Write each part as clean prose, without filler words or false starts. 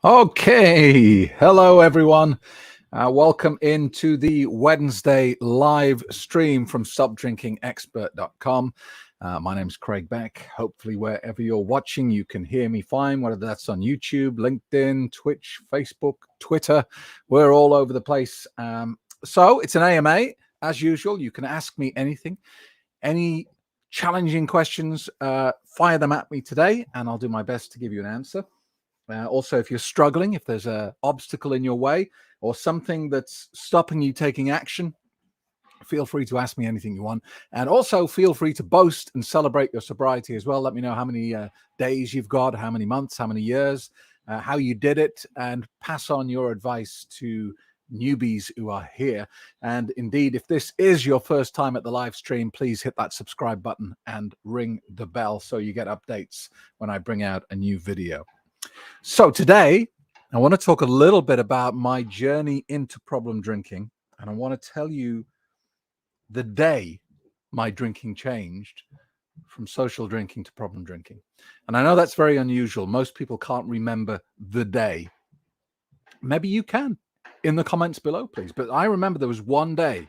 Okay, hello everyone. Welcome into the Wednesday live stream from stopdrinkingexpert.com. My name's Craig Beck. Hopefully wherever you're watching, you can hear me fine, whether that's on YouTube, LinkedIn, Twitch, Facebook, Twitter. We're all over the place. So it's an AMA. As usual, you can ask me anything, any challenging questions, fire them at me today, and I'll do my best to give you an answer. Also, if you're struggling, if there's an obstacle in your way or something that's stopping you taking action, feel free to ask me anything you want. And also feel free to boast and celebrate your sobriety as well. Let me know how many days you've got, how many months, how many years, how you did it, and pass on your advice to newbies who are here. And indeed, if this is your first time at the live stream, please hit that subscribe button and ring the bell so you get updates when I bring out a new video. So today, I want to talk a little bit about my journey into problem drinking, and I want to tell you the day my drinking changed from social drinking to problem drinking. And I know that's very unusual. Most people can't remember the day. Maybe you can in the comments below, please. But I remember there was one day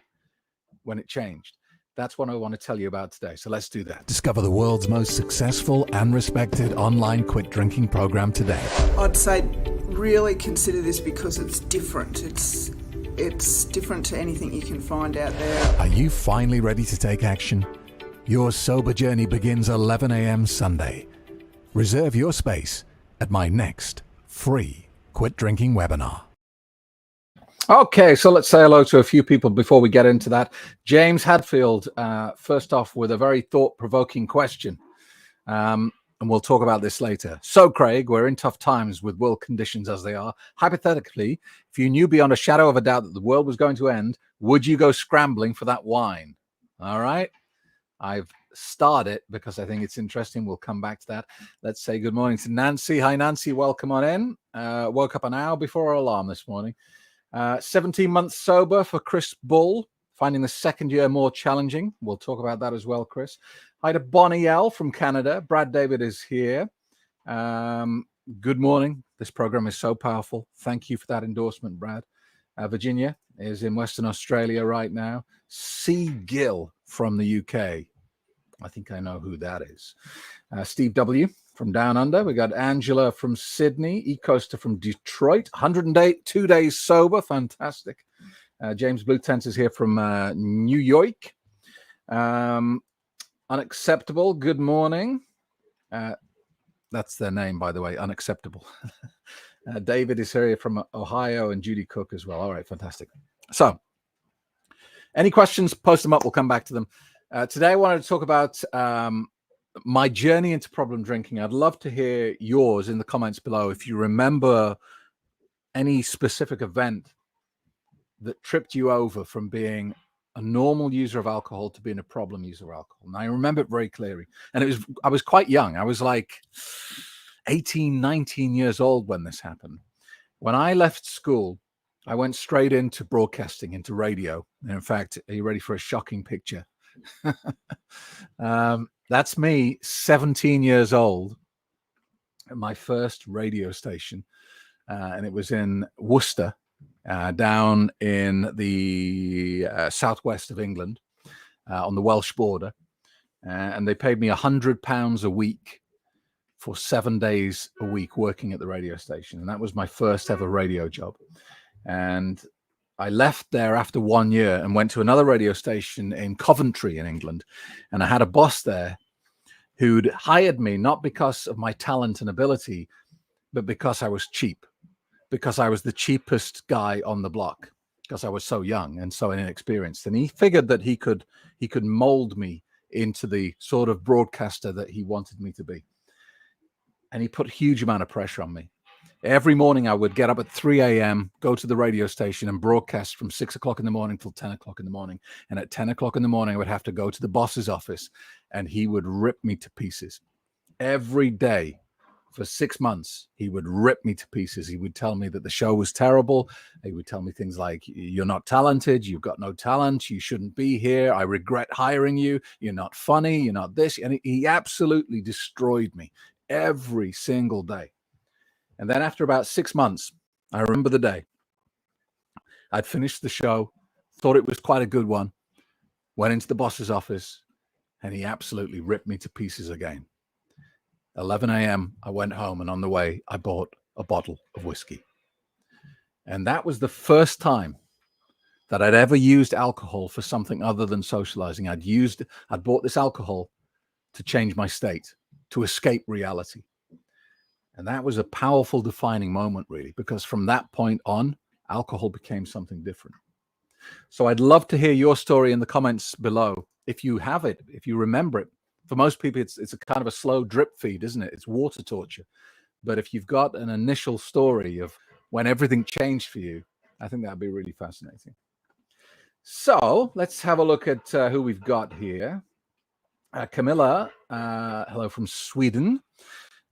when it changed. That's what I want to tell you about today. So let's do that. Discover the world's most successful and respected online quit drinking program today. I'd say really consider this because it's different. It's different to anything you can find out there. Are you finally ready to take action? Your sober journey begins 11 a.m. Sunday. Reserve your space at my next free quit drinking webinar. Okay, so let's say hello to a few people before we get into that. James Hadfield, first off, with a very thought-provoking question, and we'll talk about this later. So, Craig, we're in tough times with world conditions as they are. Hypothetically, if you knew beyond a shadow of a doubt that the world was going to end, would you go scrambling for that wine? All right, I've started because I think it's interesting. We'll come back to that. Let's say good morning to Nancy. Hi, Nancy. Welcome on in. Woke up an hour before our alarm this morning. 17 months sober for Chris Bull, finding the second year more challenging. We'll talk about that as well, Chris. Hi to Bonnie L from Canada. Brad David is here. Good morning. This program is so powerful. Thank you for that endorsement, Brad. Virginia is in Western Australia right now. C. Gill from the UK. I think I know who that is. Steve W. from Down Under. We got Angela from Sydney, E-Coaster from Detroit, 102 days sober, fantastic. James Blue Tent is here from New York. Unacceptable, good morning. That's their name, by the way, Unacceptable. David is here from Ohio and Judy Cook as well. All right, fantastic. So, any questions, post them up. We'll come back to them. Today, I wanted to talk about my journey into problem drinking. I'd love to hear yours in the comments below. If you remember any specific event that tripped you over from being a normal user of alcohol to being a problem user of alcohol. And I remember it very clearly. And I was quite young. I was like 18, 19 years old when this happened. When I left school, I went straight into broadcasting, into radio. And in fact, are you ready for a shocking picture? That's me, 17 years old, at my first radio station, and it was in Worcester, down in the southwest of England, on the Welsh border, and they paid me £100 a week for 7 days a week working at the radio station, and that was my first ever radio job. And I left there after 1 year and went to another radio station in Coventry in England. And I had a boss there who'd hired me not because of my talent and ability, but because I was cheap, because I was the cheapest guy on the block, because I was so young and so inexperienced. And he figured that he could mold me into the sort of broadcaster that he wanted me to be. And he put a huge amount of pressure on me. Every morning I would get up at 3 a.m., go to the radio station and broadcast from 6 o'clock in the morning till 10 o'clock in the morning. And at 10 o'clock in the morning, I would have to go to the boss's office and he would rip me to pieces. Every day for 6 months, he would rip me to pieces. He would tell me that the show was terrible. He would tell me things like, you're not talented, you've got no talent, you shouldn't be here, I regret hiring you, you're not funny, you're not this. And he absolutely destroyed me every single day. And then after about 6 months, I remember the day, I'd finished the show, thought it was quite a good one, went into the boss's office, and he absolutely ripped me to pieces again. 11 a.m., I went home, and on the way, I bought a bottle of whiskey. And that was the first time that I'd ever used alcohol for something other than socializing. I'd bought this alcohol to change my state, to escape reality. And that was a powerful defining moment, really, because from that point on, alcohol became something different. So I'd love to hear your story in the comments below. If you have it, if you remember it. For most people, it's a kind of a slow drip feed, isn't it? It's water torture. But if you've got an initial story of when everything changed for you, I think that'd be really fascinating. So let's have a look at who we've got here. Camilla, hello from Sweden.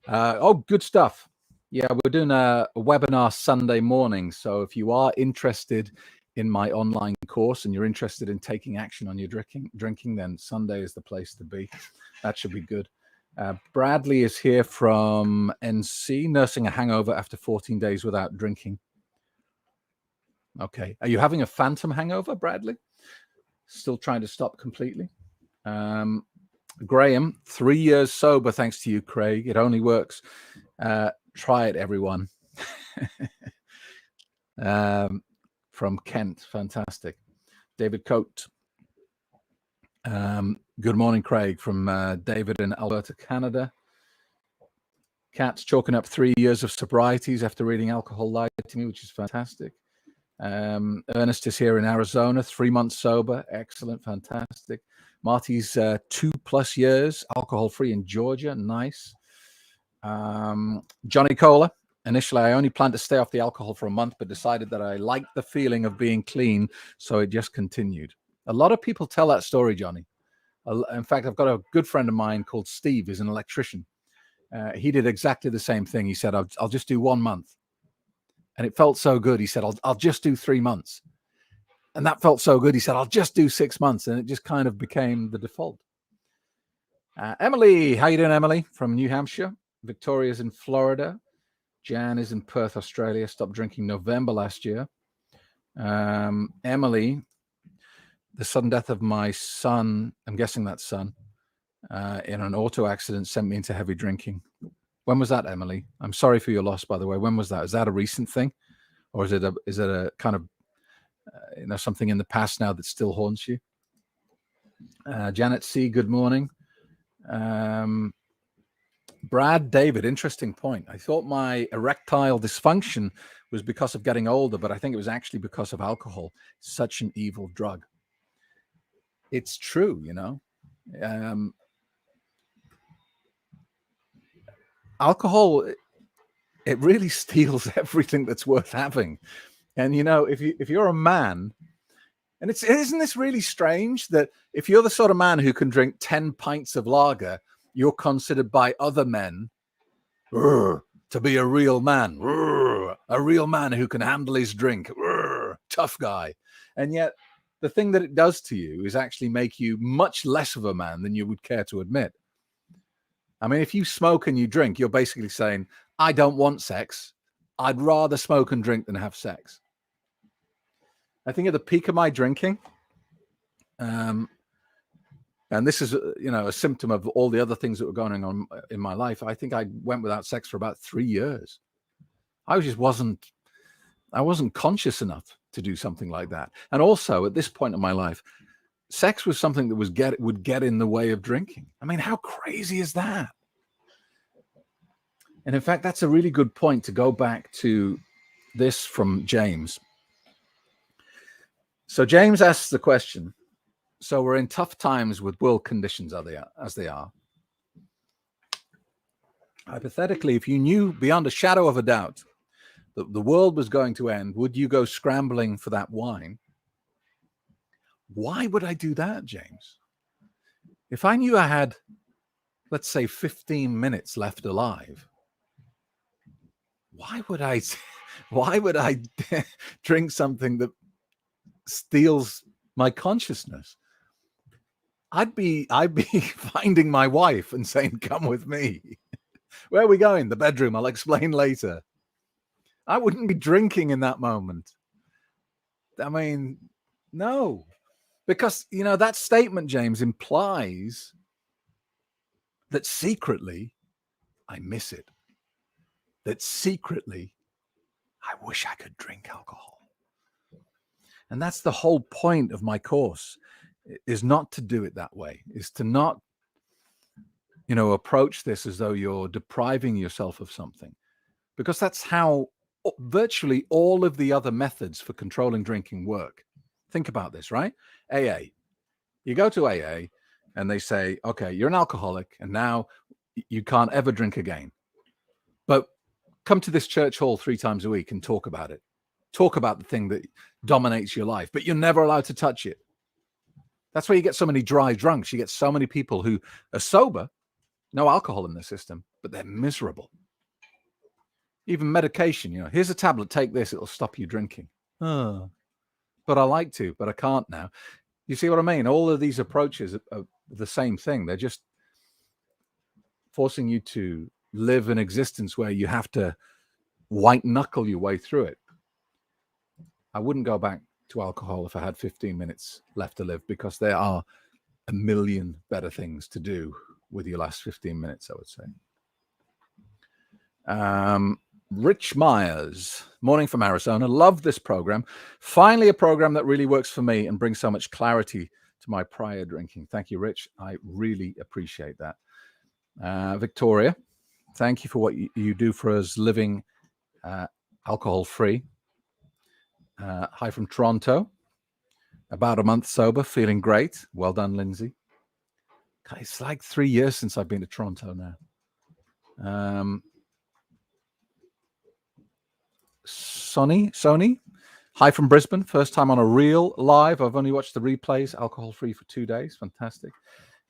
Oh, good stuff. Yeah, we're doing a webinar Sunday morning. So if you are interested in my online course and you're interested in taking action on your drinking, then Sunday is the place to be. That should be good. Bradley is here from NC, nursing a hangover after 14 days without drinking. Okay. Are you having a phantom hangover, Bradley? Still trying to stop completely? Graham, 3 years sober, thanks to you, Craig. It only works. Try it, everyone. From Kent, fantastic. David Coate. Good morning, Craig, from David in Alberta, Canada. Kat's chalking up 3 years of sobrieties after reading Alcohol Lied to Me, which is fantastic. Ernest is here in Arizona, 3 months sober. Excellent, fantastic. Marty's 2+ years alcohol-free in Georgia. Nice. Johnny Cola. Initially, I only planned to stay off the alcohol for a month, but decided that I liked the feeling of being clean, so it just continued. A lot of people tell that story, Johnny. In fact, I've got a good friend of mine called Steve, who's an electrician. He did exactly the same thing. He said, I'll just do 1 month. And it felt so good. He said, I'll just do 3 months. And that felt so good. He said, I'll just do 6 months. And it just kind of became the default. Emily, how you doing, Emily? From New Hampshire. Victoria's in Florida. Jan is in Perth, Australia. Stopped drinking November last year. Emily, the sudden death of my son, I'm guessing that's son, in an auto accident sent me into heavy drinking. When was that, Emily? I'm sorry for your loss, by the way. When was that? Is that a recent thing? Or is it a kind of, something in the past now that still haunts you? Janet C., good morning. Brad David, interesting point. I thought my erectile dysfunction was because of getting older, but I think it was actually because of alcohol. Such an evil drug. It's true, alcohol, it really steals everything that's worth having. And if you're a man, and isn't this really strange that if you're the sort of man who can drink 10 pints of lager, you're considered by other men to be a real man, a real man who can handle his drink, tough guy. And yet the thing that it does to you is actually make you much less of a man than you would care to admit. I mean, if you smoke and you drink, you're basically saying, I don't want sex. I'd rather smoke and drink than have sex. I think at the peak of my drinking, and this is, a symptom of all the other things that were going on in my life. I think I went without sex for about 3 years. I wasn't conscious enough to do something like that. And also at this point in my life, sex was something that would get in the way of drinking. I mean, how crazy is that? And in fact, that's a really good point to go back to this from James. So James asks the question, so we're in tough times with world conditions as they are. Hypothetically, if you knew beyond a shadow of a doubt that the world was going to end, would you go scrambling for that wine? Why would I do that, James? If I knew I had, let's say, 15 minutes left alive, why would I drink something that steals my consciousness? I'd be finding my wife and saying, come with me. Where are we going? The bedroom. I'll explain later. I wouldn't be drinking in that moment. I mean, no, because, that statement, James, implies that secretly I miss it, that secretly I wish I could drink alcohol. And that's the whole point of my course, is not to do it that way, is to not, approach this as though you're depriving yourself of something, because that's how virtually all of the other methods for controlling drinking work. Think about this, right? AA. You go to AA and they say, okay, you're an alcoholic and now you can't ever drink again. But come to this church hall 3 times a week and talk about it. Talk about the thing that dominates your life, but you're never allowed to touch it. That's why you get so many dry drunks. You get so many people who are sober, no alcohol in their system, but they're miserable. Even medication, here's a tablet, take this, it'll stop you drinking. Oh, but I like to, but I can't now. You see what I mean? All of these approaches are the same thing. They're just forcing you to live an existence where you have to white knuckle your way through it. I wouldn't go back to alcohol if I had 15 minutes left to live, because there are a million better things to do with your last 15 minutes, I would say. Rich Myers, morning from Arizona. Love this program. Finally, a program that really works for me and brings so much clarity to my prior drinking. Thank you, Rich. I really appreciate that. Victoria, thank you for what you do for us living alcohol-free. Hi from Toronto. About a month sober, feeling great. Well done, Lindsay. God, it's like 3 years since I've been to Toronto now. Sony, hi from Brisbane. First time on a real live. I've only watched the replays. Alcohol-free for 2 days. Fantastic.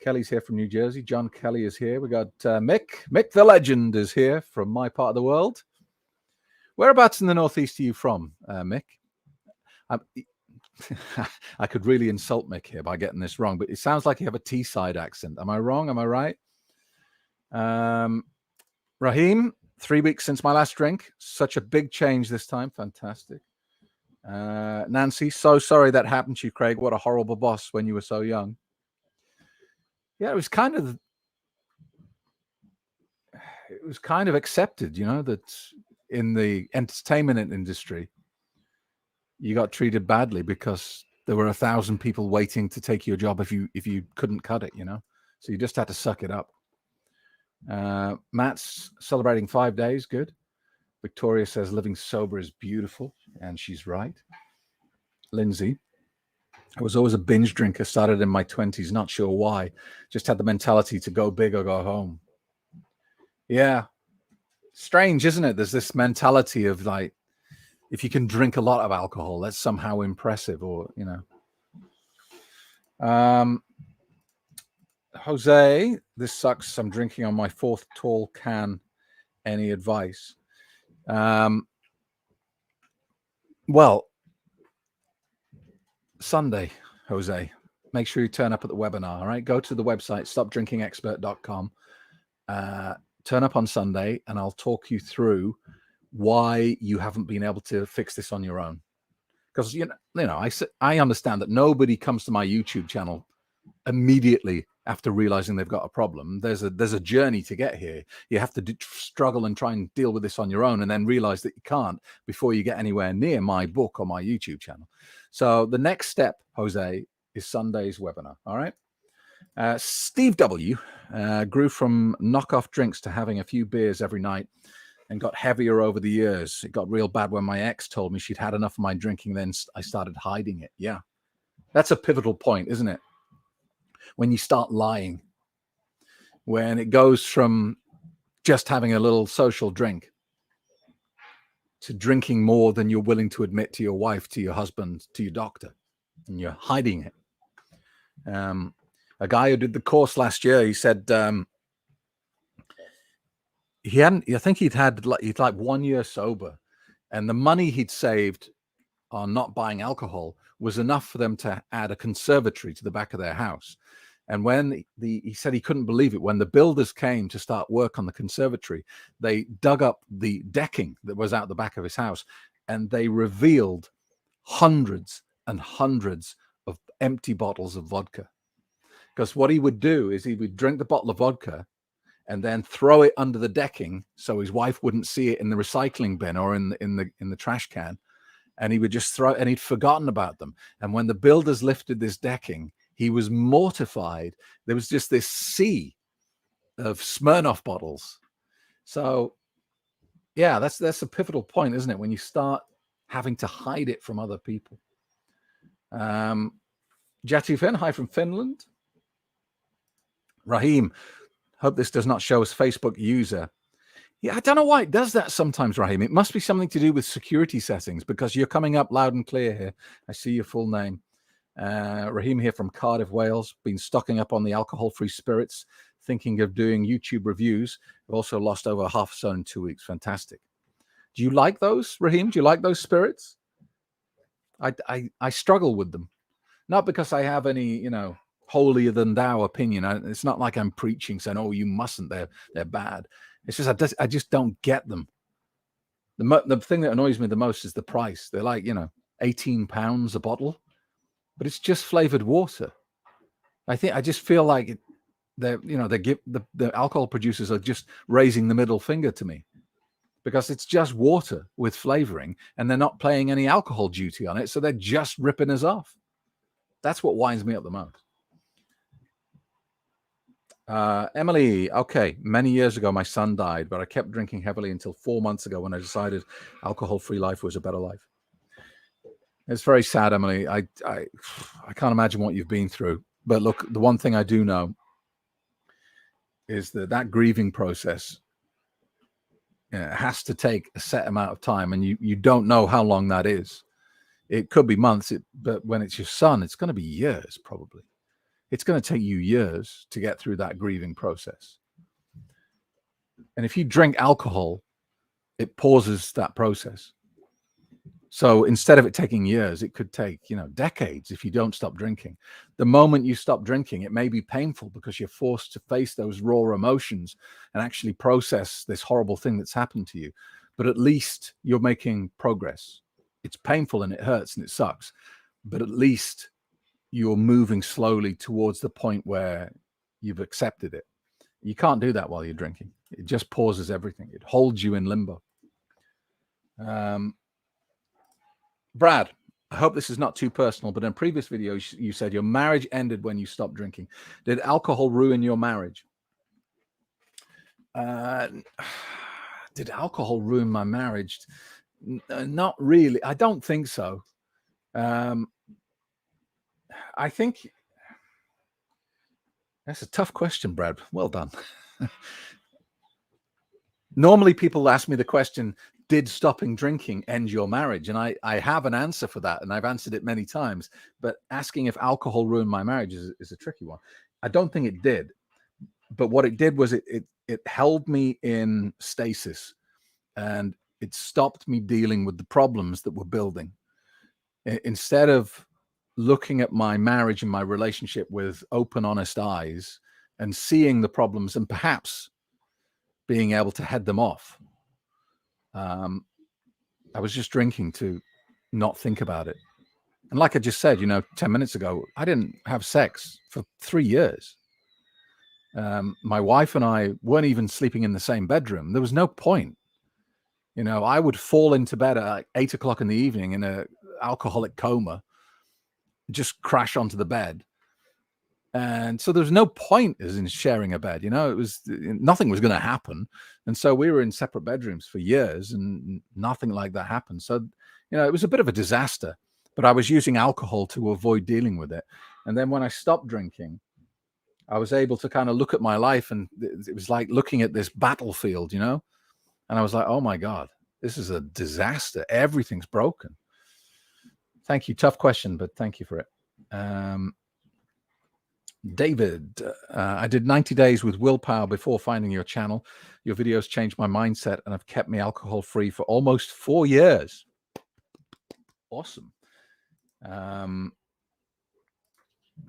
Kelly's here from New Jersey. John Kelly is here. We got Mick. Mick the Legend is here from my part of the world. Whereabouts in the Northeast are you from, Mick? I could really insult Mick here by getting this wrong, but it sounds like you have a Teesside accent. Am I wrong? Am I right? Raheem, 3 weeks since my last drink. Such a big change this time. Fantastic. Nancy, so sorry that happened to you, Craig. What a horrible boss when you were so young. Yeah, it was kind of accepted, that in the entertainment industry, you got treated badly because there were 1,000 people waiting to take your job if you couldn't cut it, So you just had to suck it up. Matt's celebrating 5 days. Good. Victoria says living sober is beautiful, and she's right. Lindsay, I was always a binge drinker, started in my 20s, not sure why. Just had the mentality to go big or go home. Yeah. Strange, isn't it? There's this mentality of like, if you can drink a lot of alcohol, that's somehow impressive, or, Jose, this sucks. I'm drinking on my 4th tall can. Any advice? Well, Sunday, Jose, make sure you turn up at the webinar. All right. Go to the website, stopdrinkingexpert.com. Turn up on Sunday and I'll talk you through why you haven't been able to fix this on your own. Because, I understand that nobody comes to my YouTube channel immediately after realizing they've got a problem. There's a journey to get here. You have to struggle and try and deal with this on your own, and then realize that you can't before you get anywhere near my book or my YouTube channel. So the next step, Jose, is Sunday's webinar. All right. Steve W. Grew from knockoff drinks to having a few beers every night and got heavier over the years. It got real bad when my ex told me she'd had enough of my drinking. Then I started hiding it. Yeah. That's a pivotal point, isn't it? When you start lying, when it goes from just having a little social drink to drinking more than you're willing to admit to your wife, to your husband, to your doctor, and you're hiding it. A guy who did the course last year, he said I think he'd like 1 year sober, and the money he'd saved on not buying alcohol was enough for them to add a conservatory to the back of their house. And when he said he couldn't believe it, when the builders came to start work on the conservatory, they dug up the decking that was out the back of his house, and they revealed hundreds and hundreds of empty bottles of vodka. Because what he would do is he would drink the bottle of vodka and then throw it under the decking so his wife wouldn't see it in the recycling bin or in the trash can. And he would just throw, and he'd forgotten about them. And when the builders lifted this decking, he was mortified. There was just this sea of Smirnoff bottles. So, yeah, that's a pivotal point, isn't it? When you start having to hide it from other people. Jati Finn, hi from Finland. Raheem, hope this does not show us Facebook user. Yeah, I don't know why it does that sometimes, Raheem. It must be something to do with security settings, because you're coming up loud and clear here. I see your full name. Raheem here from Cardiff, Wales. Been stocking up on the alcohol-free spirits, thinking of doing YouTube reviews. I've also lost over half a stone in 2 weeks. Fantastic. Do you like those, Raheem? Do you like those spirits? I struggle with them. Not because I have any, holier than thou opinion. It's not like I'm preaching saying, oh, you mustn't, they're bad. It's just I just don't get them. The thing that annoys me the most is the price. They're like, £18 a bottle, but it's just flavored water. I just feel like the alcohol producers are just raising the middle finger to me, because it's just water with flavoring and they're not paying any alcohol duty on it. So they're just ripping us off. That's what winds me up the most. Emily, okay, many years ago my son died, but I kept drinking heavily until 4 months ago when I decided alcohol-free life was a better life. It's very sad, Emily. I can't imagine what you've been through. But look, the one thing I do know is that grieving process has to take a set amount of time, and you don't know how long that is. It could be months, but when it's your son, it's going to be years probably. It's going to take you years to get through that grieving process. And if you drink alcohol, it pauses that process. So instead of it taking years, it could take, decades if you don't stop drinking. The moment you stop drinking, it may be painful because you're forced to face those raw emotions and actually process this horrible thing that's happened to you. But at least you're making progress. It's painful and it hurts and it sucks, but at least you're moving slowly towards the point where you've accepted it. You can't do that while you're drinking. It just pauses everything. It holds you in limbo. Brad, I hope this is not too personal, but in previous videos, you said your marriage ended when you stopped drinking. Did alcohol ruin your marriage? Did alcohol ruin my marriage? Not really. I don't think so. I think that's a tough question, Brad. Well done. Normally people ask me the question, did stopping drinking end your marriage? And I have an answer for that, and I've answered it many times. But asking if alcohol ruined my marriage is a tricky one. I don't think it did. But what it did was it held me in stasis, and it stopped me dealing with the problems that were building. Instead of looking at my marriage and my relationship with open, honest eyes and seeing the problems and perhaps being able to head them off, I was just drinking to not think about it. And like I just said, 10 minutes ago, I didn't have sex for 3 years. My wife and I weren't even sleeping in the same bedroom. There was no point. I would fall into bed at like 8 o'clock in the evening in an alcoholic coma, just crash onto the bed. And so there was no point as in sharing a bed, nothing was going to happen. And so we were in separate bedrooms for years and nothing like that happened. So, it was a bit of a disaster, but I was using alcohol to avoid dealing with it. And then when I stopped drinking, I was able to kind of look at my life, and it was like looking at this battlefield, and I was like, oh my God, this is a disaster. Everything's broken. Thank you. Tough question, but thank you for it. David, I did 90 days with willpower before finding your channel. Your videos changed my mindset and have kept me alcohol free for almost 4 years. Awesome.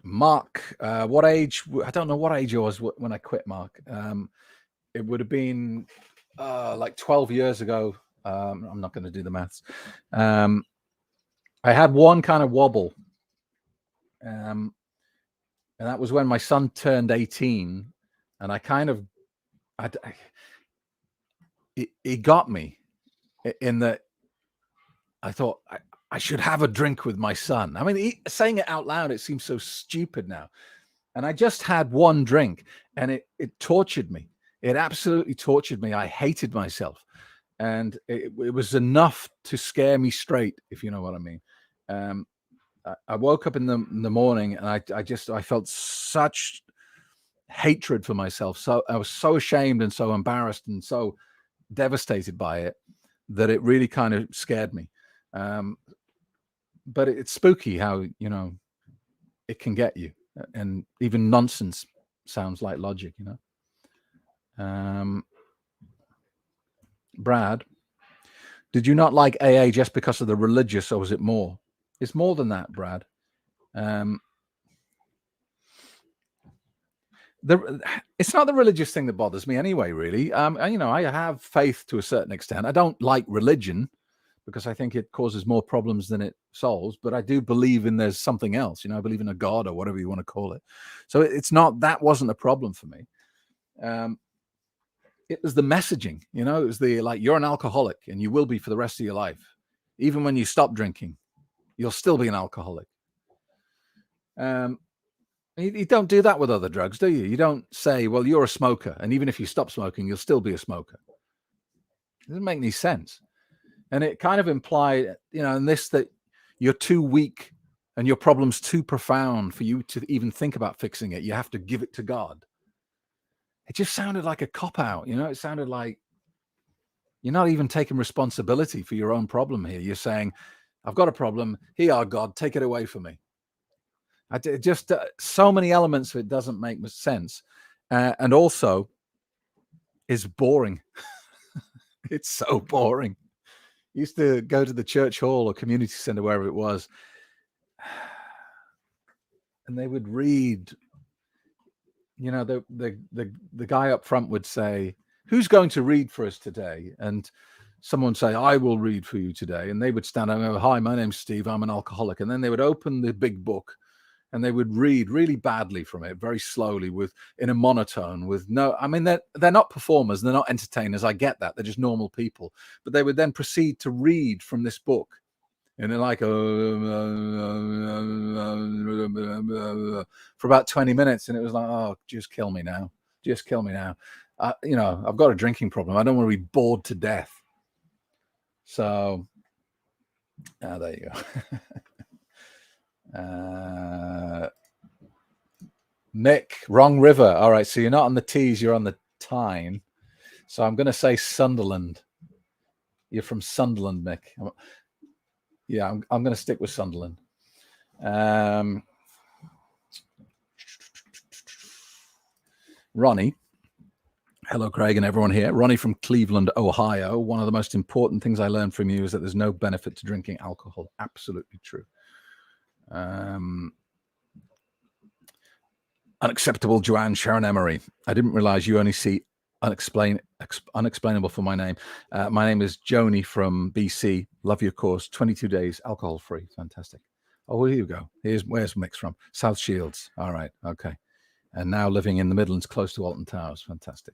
Mark, what age? I don't know what age I was when I quit, Mark. It would have been like 12 years ago. I'm not going to do the maths. I had one kind of wobble. And that was when my son turned 18. And I kind of, it got me in that I thought I should have a drink with my son. I mean, saying it out loud, it seems so stupid now. And I just had one drink and it tortured me. It absolutely tortured me. I hated myself. And it was enough to scare me straight, if you know what I mean. I woke up in the morning and I felt such hatred for myself. So I was so ashamed and so embarrassed and so devastated by it that it really kind of scared me. But it's spooky how, you know, it can get you, and even nonsense sounds like logic, you know. Brad, did you not like AA just because of the religious, or was it more? It's more than that, Brad. It's not the religious thing that bothers me anyway, really. And, you know, I have faith to a certain extent. I don't like religion because I think it causes more problems than it solves, but I do believe in there's something else. You know, I believe in a God or whatever you want to call it. So it's not, that wasn't a problem for me. It was the messaging, you know, it was the, like, you're an alcoholic and you will be for the rest of your life. Even when you stop drinking, you'll still be an alcoholic. You don't do that with other drugs, do you? You don't say, well, you're a smoker, and even if you stop smoking, you'll still be a smoker. It doesn't make any sense. And it kind of implied, you know, in this, that you're too weak and your problem's too profound for you to even think about fixing it. You have to give it to God. It just sounded like a cop-out, you know? It sounded like you're not even taking responsibility for your own problem here. You're saying, I've got a problem. Here, God, take it away from me. Just so many elements of it doesn't make much sense. And also is boring. It's so boring. Used to go to the church hall or community center, wherever it was, and they would read, you know, the guy up front would say, who's going to read for us today? And someone would say, I will read for you today. And they would stand up and go, hi, my name's Steve, I'm an alcoholic. And then they would open the big book and they would read really badly from it, very slowly, in a monotone, with no, I mean, they're not performers, they're not entertainers. I get that. They're just normal people. But they would then proceed to read from this book. And they're like, for about 20 minutes. And it was like, oh, just kill me now. Just kill me now. You know, I've got a drinking problem. I don't want to be bored to death. So, there you go. Nick, wrong river. All right, so you're not on the Tees, you're on the Tyne. So I'm going to say Sunderland. You're from Sunderland, Nick. Yeah, I'm going to stick with Sunderland. Ronnie. Hello, Craig, and everyone here. Ronnie from Cleveland, Ohio. One of the most important things I learned from you is that there's no benefit to drinking alcohol. Absolutely true. Unacceptable, Joanne Sharon Emery. I didn't realize you only see unexplainable for my name. My name is Joni from BC. Love your course. 22 days, alcohol free. Fantastic. Oh, well, here you go. Where's Mick's from? South Shields. All right. Okay. And now living in the Midlands, close to Alton Towers. Fantastic.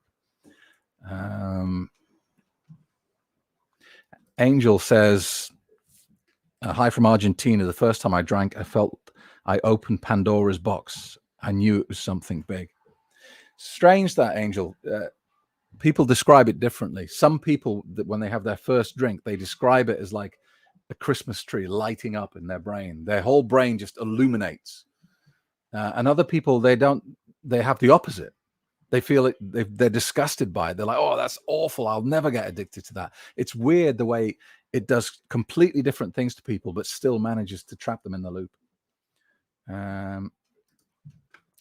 Angel says, hi from Argentina. The first time I drank, I felt I opened Pandora's box. I knew it was something big. Strange that, Angel. People describe it differently. Some people, that when they have their first drink, they describe it as like a Christmas tree lighting up in their brain. Their whole brain just illuminates. And other people, they have the opposite. They feel it, they're disgusted by it. They're like, oh, that's awful. I'll never get addicted to that. It's weird the way it does completely different things to people, but still manages to trap them in the loop.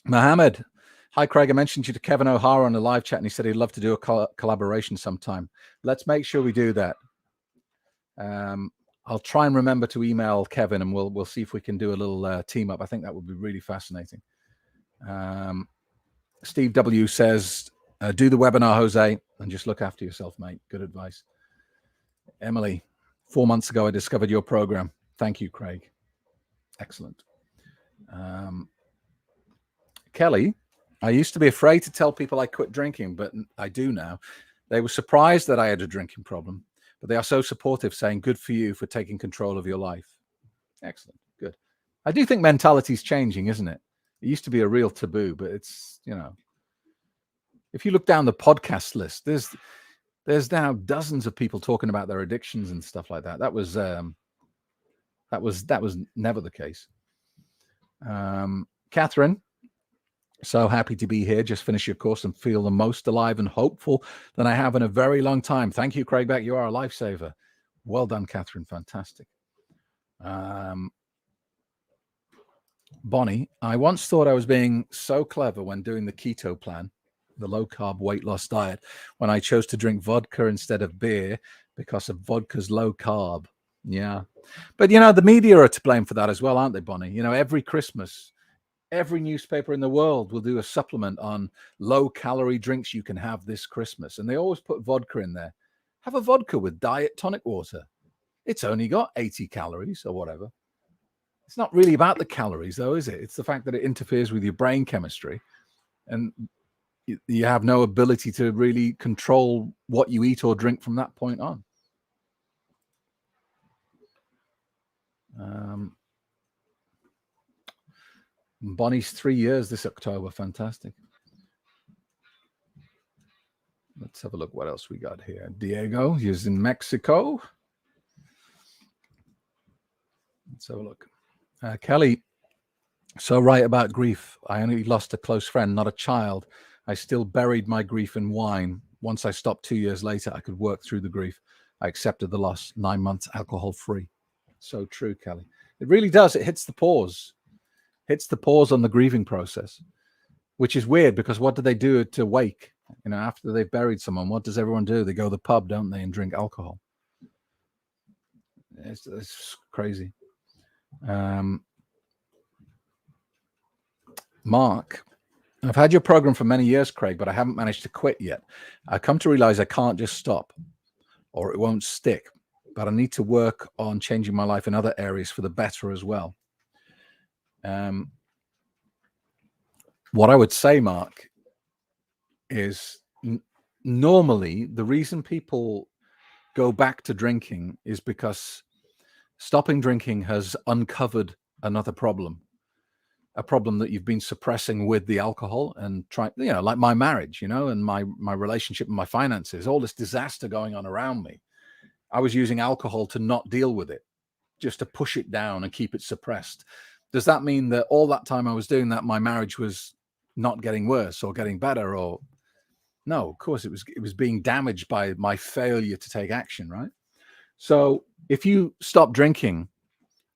Mohammed, hi, Craig. I mentioned you to Kevin O'Hara on the live chat, and he said he'd love to do a collaboration sometime. Let's make sure we do that. I'll try and remember to email Kevin, and we'll see if we can do a little team up. I think that would be really fascinating. Steve W says, do the webinar, Jose, and just look after yourself, mate. Good advice. Emily, 4 months ago, I discovered your program. Thank you, Craig. Excellent. Kelly, I used to be afraid to tell people I quit drinking, but I do now. They were surprised that I had a drinking problem, but they are so supportive, saying, good for you for taking control of your life. Excellent. Good. I do think mentality is changing, isn't it? It used to be a real taboo, but it's, if you look down the podcast list, there's now dozens of people talking about their addictions and stuff like that. That was never the case. Catherine, so happy to be here. Just finished your course and feel the most alive and hopeful than I have in a very long time. Thank you, Craig Beck. You are a lifesaver. Well done, Catherine. Fantastic. Bonnie, I once thought I was being so clever when doing the keto plan, the low-carb weight loss diet, when I chose to drink vodka instead of beer because of vodka's low carb. Yeah. But, the media are to blame for that as well, aren't they, Bonnie? Every Christmas, every newspaper in the world will do a supplement on low-calorie drinks you can have this Christmas. And they always put vodka in there. Have a vodka with diet tonic water. It's only got 80 calories or whatever. It's not really about the calories, though, is it? It's the fact that it interferes with your brain chemistry. And you have no ability to really control what you eat or drink from that point on. Bonnie's 3 years this October. Fantastic. Let's have a look what else we got here. Diego, he's in Mexico. Let's have a look. Kelly, so right about grief. I only lost a close friend, not a child. I still buried my grief in wine. Once I stopped 2 years later, I could work through the grief. I accepted the loss. 9 months alcohol-free. So true, Kelly. It really does. It hits the pause. Hits the pause on the grieving process, which is weird because what do they do to wake? After they've buried someone, what does everyone do? They go to the pub, don't they, and drink alcohol. It's crazy. Mark, I've had your program for many years, Craig, but I haven't managed to quit yet. I come to realize I can't just stop or it won't stick, but I need to work on changing my life in other areas for the better as well. What I would say, Mark, is normally the reason people go back to drinking is because stopping drinking has uncovered another problem, a problem that you've been suppressing with the alcohol and trying, like my marriage, and my relationship and my finances, all this disaster going on around me. I was using alcohol to not deal with it, just to push it down and keep it suppressed. Does that mean that all that time I was doing that, my marriage was not getting worse or getting better? Or no, of course it was being damaged by my failure to take action, right? So if you stop drinking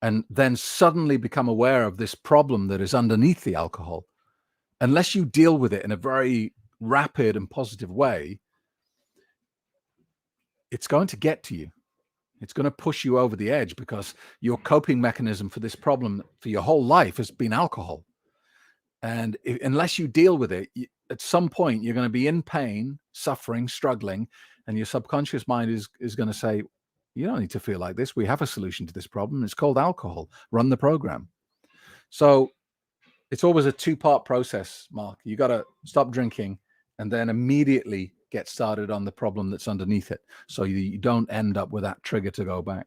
and then suddenly become aware of this problem that is underneath the alcohol, unless you deal with it in a very rapid and positive way, it's going to get to you. It's going to push you over the edge because your coping mechanism for this problem for your whole life has been alcohol. And unless you deal with it, at some point, you're going to be in pain, suffering, struggling, and your subconscious mind is going to say, you don't need to feel like this. We have a solution to this problem. It's called alcohol. Run the program. So it's always a two-part process, Mark. You got to stop drinking and then immediately get started on the problem that's underneath it, so you don't end up with that trigger to go back.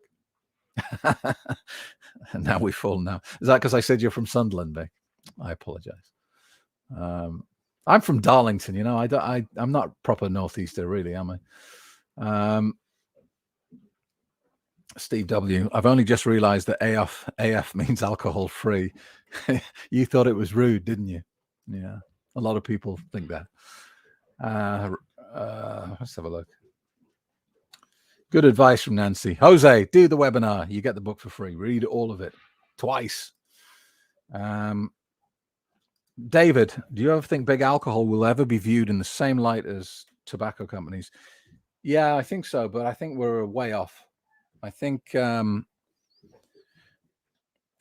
And now we fall now. Is that because I said you're from Sunderland, Beck? I apologize. I'm from Darlington. I'm not proper northeaster, really, am I? Steve W. I've only just realized that AF means alcohol free. You thought it was rude, didn't you? Yeah, a lot of people think that. Let's have a look. Good advice from Nancy. Jose, do the webinar. You get the book for free. Read all of it twice. David, do you ever think big alcohol will ever be viewed in the same light as tobacco companies? Yeah, I think so, but I think we're way off. I think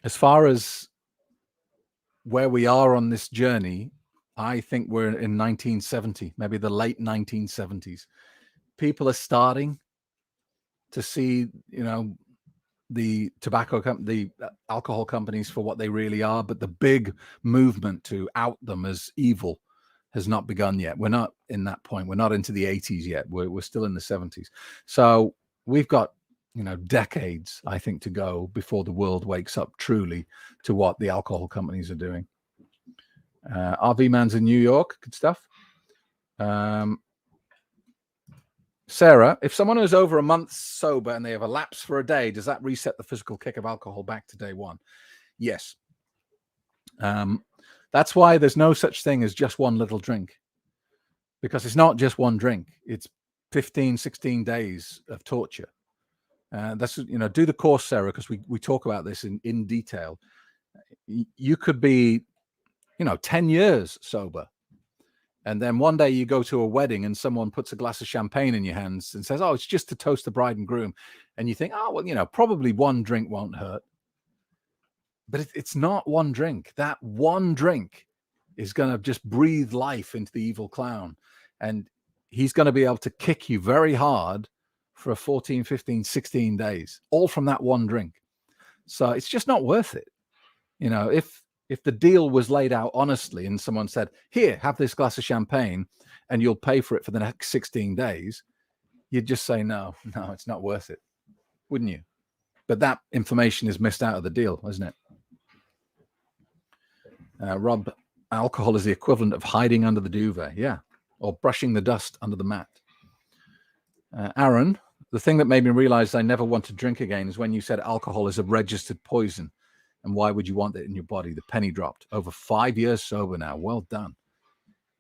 as far as where we are on this journey, I think we're in 1970, maybe the late 1970s. People are starting to see, the the alcohol companies for what they really are, but the big movement to out them as evil has not begun yet. We're not in that point. We're not into the 80s yet. We're still in the 70s. So we've got, decades, I think, to go before the world wakes up truly to what the alcohol companies are doing. RV Man's in New York. Good stuff. Sarah, if someone is over a month sober and they have a lapse for a day, does that reset the physical kick of alcohol back to day one? Yes. That's why there's no such thing as just one little drink, because it's not just one drink. It's 15, 16 days of torture. That's, do the course, Sarah, because we talk about this in detail. You could be, 10 years sober. And then one day you go to a wedding and someone puts a glass of champagne in your hands and says, oh, it's just to toast the bride and groom. And you think, oh, well, probably one drink won't hurt. But it's not one drink. That one drink is going to just breathe life into the evil clown. And he's going to be able to kick you very hard for 14, 15, 16 days, all from that one drink. So it's just not worth it. If the deal was laid out honestly and someone said, here, have this glass of champagne and you'll pay for it for the next 16 days, you'd just say, no, it's not worth it, wouldn't you? But that information is missed out of the deal, isn't it? Rob, alcohol is the equivalent of hiding under the duvet. Yeah. Or brushing the dust under the mat. Aaron, the thing that made me realize I never want to drink again is when you said alcohol is a registered poison. And why would you want it in your body? The penny dropped. Over 5 years sober now. Well done.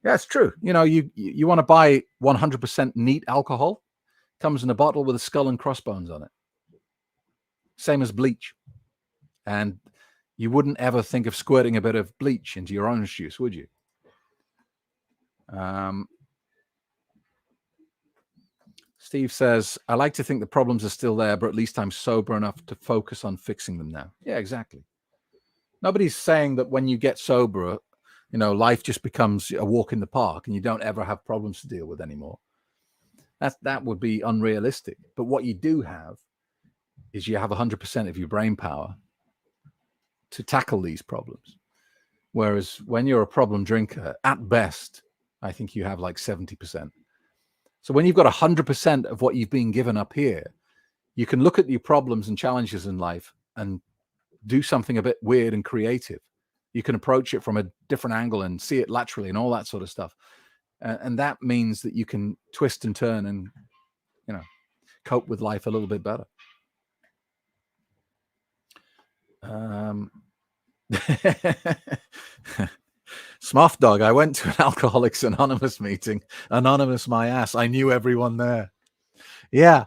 Yeah, it's true. You want to buy 100% neat alcohol. Comes in a bottle with a skull and crossbones on it. Same as bleach. And you wouldn't ever think of squirting a bit of bleach into your orange juice, would you? Steve says, I like to think the problems are still there, but at least I'm sober enough to focus on fixing them now. Yeah, exactly. Nobody's saying that when you get sober, life just becomes a walk in the park and you don't ever have problems to deal with anymore. That would be unrealistic. But what you do have is you have 100% of your brain power to tackle these problems. Whereas when you're a problem drinker, at best, I think you have like 70%. So when you've got 100% of what you've been given up here, you can look at your problems and challenges in life and do something a bit weird and creative. You can approach it from a different angle and see it laterally and all that sort of stuff. And that means that you can twist and turn and, cope with life a little bit better. Smuff Dog, I went to an Alcoholics Anonymous meeting. Anonymous my ass. I knew everyone there. Yeah.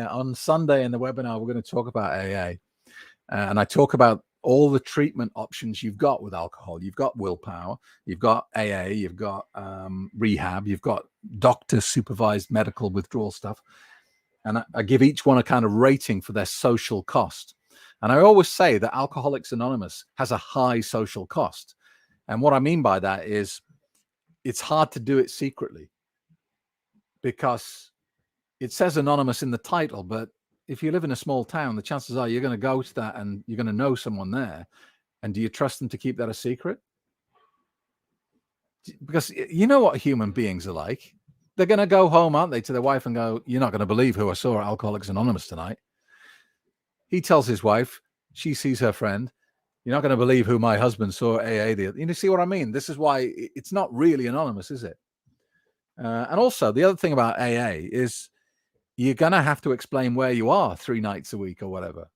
On Sunday in the webinar, we're going to talk about AA. And I talk about all the treatment options you've got with alcohol. You've got willpower, you've got AA, you've got rehab, you've got doctor supervised medical withdrawal stuff. And I give each one a kind of rating for their social cost. And I always say that Alcoholics Anonymous has a high social cost. And what I mean by that is it's hard to do it secretly because it says anonymous in the title, but if you live in a small town, the chances are you're going to go to that and you're going to know someone there. And do you trust them to keep that a secret? Because you know what human beings are like. They're going to go home, aren't they, to their wife and go, you're not going to believe who I saw at Alcoholics Anonymous tonight. He tells his wife, she sees her friend, you're not going to believe who my husband saw at AA. You see what I mean? This is why it's not really anonymous, is it? And also, the other thing about AA is you're going to have to explain where you are 3 nights a week or whatever.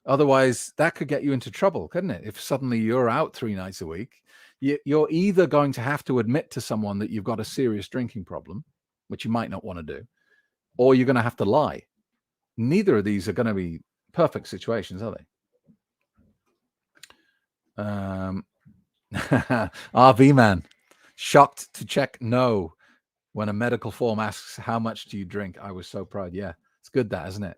Otherwise, that could get you into trouble, couldn't it? If suddenly you're out 3 nights a week, you're either going to have to admit to someone that you've got a serious drinking problem, which you might not want to do, or you're going to have to lie. Neither of these are going to be perfect situations, are they? RV Man, shocked to check no when a medical form asks, how much do you drink? I was so proud. Yeah, it's good that, isn't it?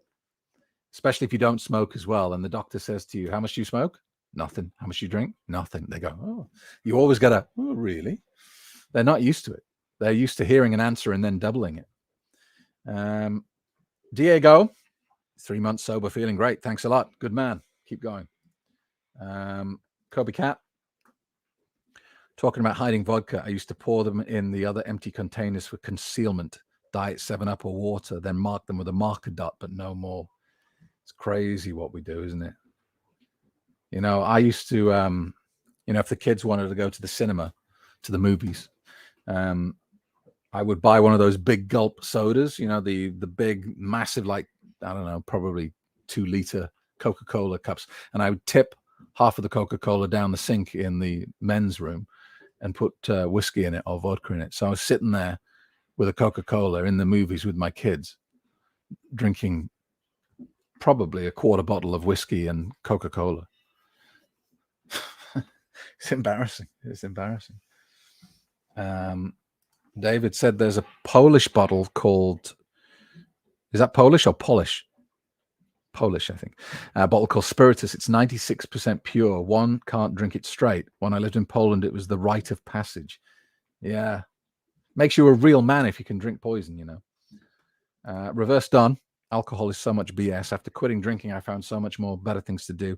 especially if you don't smoke as well. And the doctor says to you, how much do you smoke? Nothing. How much do you drink? Nothing. They go, oh, you always got to, oh, really? They're not used to it. They're used to hearing an answer and then doubling it. Diego, 3 months sober, feeling great. Thanks a lot. Good man. Keep going. Kobe Cat, talking about hiding vodka. I used to pour them in the other empty containers for concealment, Diet 7-Up or water, then mark them with a marker dot, but no more. It's crazy what we do, isn't it? You know, I used to, if the kids wanted to go to the cinema, to the movies, I would buy one of those big gulp sodas, the big, massive, like, I don't know, probably 2-liter Coca-Cola cups. And I would tip half of the Coca-Cola down the sink in the men's room and put whiskey in it or vodka in it. So I was sitting there with a Coca-Cola in the movies with my kids, drinking probably a quarter bottle of whiskey and Coca-Cola. It's embarrassing. It's embarrassing. David said there's a Polish bottle called, is that Polish or Polish? Polish, I think. A bottle called Spiritus. It's 96% pure. One can't drink it straight. When I lived in Poland, it was the rite of passage. Yeah. Makes you a real man if you can drink poison, Reverse Don. Alcohol is so much BS. After quitting drinking, I found so much more better things to do.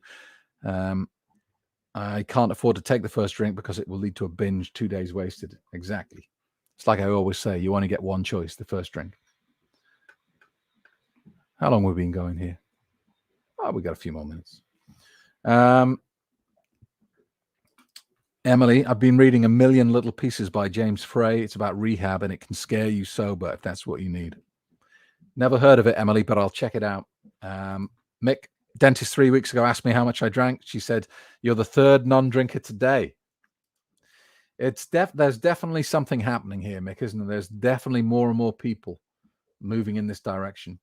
I can't afford to take the first drink because it will lead to a binge, 2 days wasted. Exactly. It's like I always say, you only get one choice, the first drink. How long have we been going here? Oh, we got a few more minutes. Emily, I've been reading A Million Little Pieces by James Frey. It's about rehab and it can scare you sober if that's what you need. Never heard of it, Emily, but I'll check it out. Mick, dentist 3 weeks ago, asked me how much I drank. She said, you're the third non-drinker today. There's definitely something happening here, Mick, isn't there? There's definitely more and more people moving in this direction.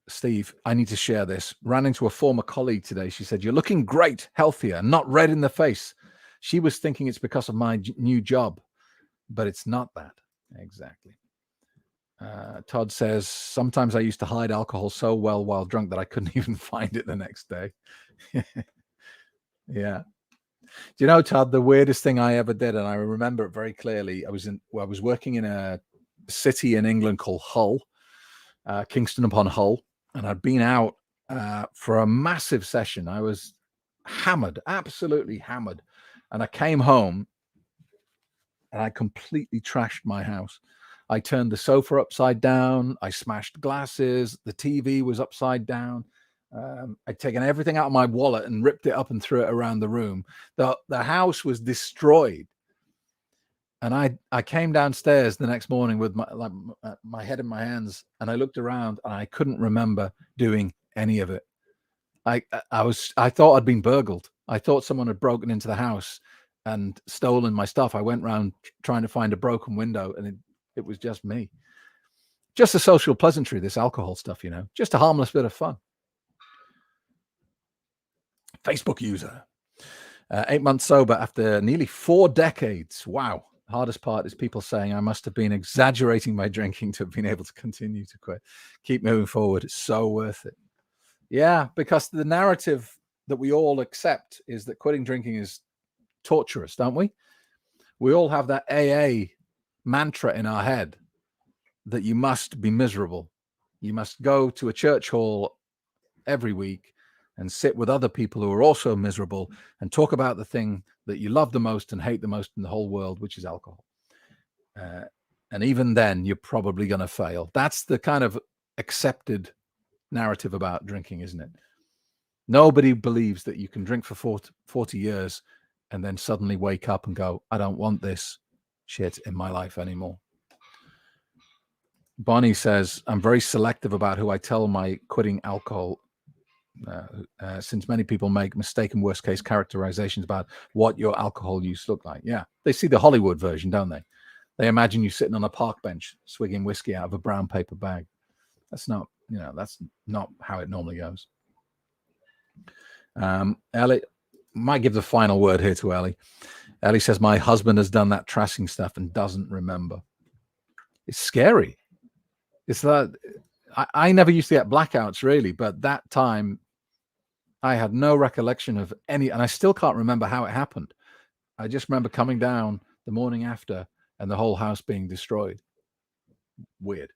Steve, I need to share this. Ran into a former colleague today. She said, you're looking great, healthier, not red in the face. She was thinking it's because of my new job, but it's not that. Exactly. Todd says, sometimes I used to hide alcohol so well while drunk that I couldn't even find it the next day. Yeah. Do you know, Todd, the weirdest thing I ever did, and I remember it very clearly, I was working in a city in England called Hull, Kingston upon Hull, and I'd been out for a massive session. I was hammered, absolutely hammered. And I came home and I completely trashed my house. I turned the sofa upside down. I smashed glasses. The TV was upside down. I'd taken everything out of my wallet and ripped it up and threw it around the room. The house was destroyed. And I came downstairs the next morning with my head in my hands, and I looked around and I couldn't remember doing any of it. I thought I'd been burgled. I thought someone had broken into the house and stolen my stuff. I went around trying to find a broken window, and it was just me. Just a social pleasantry, this alcohol stuff, just a harmless bit of fun. Facebook user, 8 months sober after nearly 4 decades. Wow. Hardest part is people saying I must have been exaggerating my drinking to have been able to continue to quit. Keep moving forward. It's so worth it. Yeah, because the narrative that we all accept is that quitting drinking is torturous, don't we? We all have that AA mantra in our head that you must be miserable. You must go to a church hall every week and sit with other people who are also miserable and talk about the thing that you love the most and hate the most in the whole world, which is alcohol. And even then, you're probably going to fail. That's the kind of accepted narrative about drinking, isn't it? Nobody believes that you can drink for 40 years and then suddenly wake up and go, I don't want this shit in my life anymore. Bonnie says, I'm very selective about who I tell my quitting alcohol, since many people make mistaken worst case characterizations about what your alcohol use look like. Yeah, they see the Hollywood version, don't they? They imagine you sitting on a park bench swigging whiskey out of a brown paper bag. That's not, that's not how it normally goes. Ellie, might give the final word here to Ellie. Ellie says, my husband has done that tracing stuff and doesn't remember. It's scary. It's that I never used to get blackouts really, but that time I had no recollection of any, and I still can't remember how it happened. I just remember coming down the morning after and the whole house being destroyed. Weird.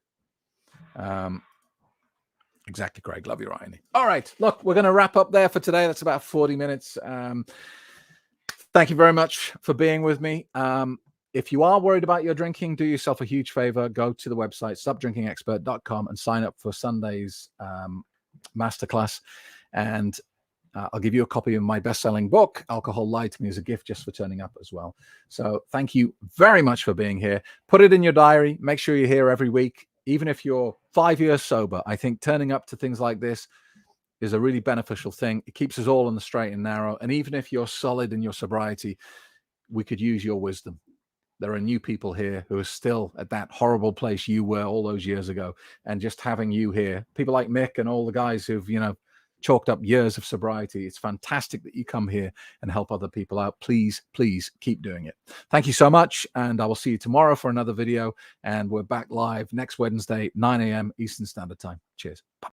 Exactly, Craig. Love your irony. All right, look, we're going to wrap up there for today. That's about 40 minutes. Thank you very much for being with me. If you are worried about your drinking, do yourself a huge favor. Go to the website, stopdrinkingexpert.com, and sign up for Sunday's masterclass. And I'll give you a copy of my best-selling book, Alcohol Lied to Me, as a gift just for turning up as well. So thank you very much for being here. Put it in your diary. Make sure you're here every week. Even if you're 5 years sober, I think turning up to things like this is a really beneficial thing. It keeps us all on the straight and narrow. And even if you're solid in your sobriety, we could use your wisdom. There are new people here who are still at that horrible place you were all those years ago. And just having you here, people like Mick and all the guys who've, chalked up years of sobriety. It's fantastic that you come here and help other people out. Please, please keep doing it. Thank you so much. And I will see you tomorrow for another video. And we're back live next Wednesday, 9 a.m. Eastern Standard Time. Cheers. Bye.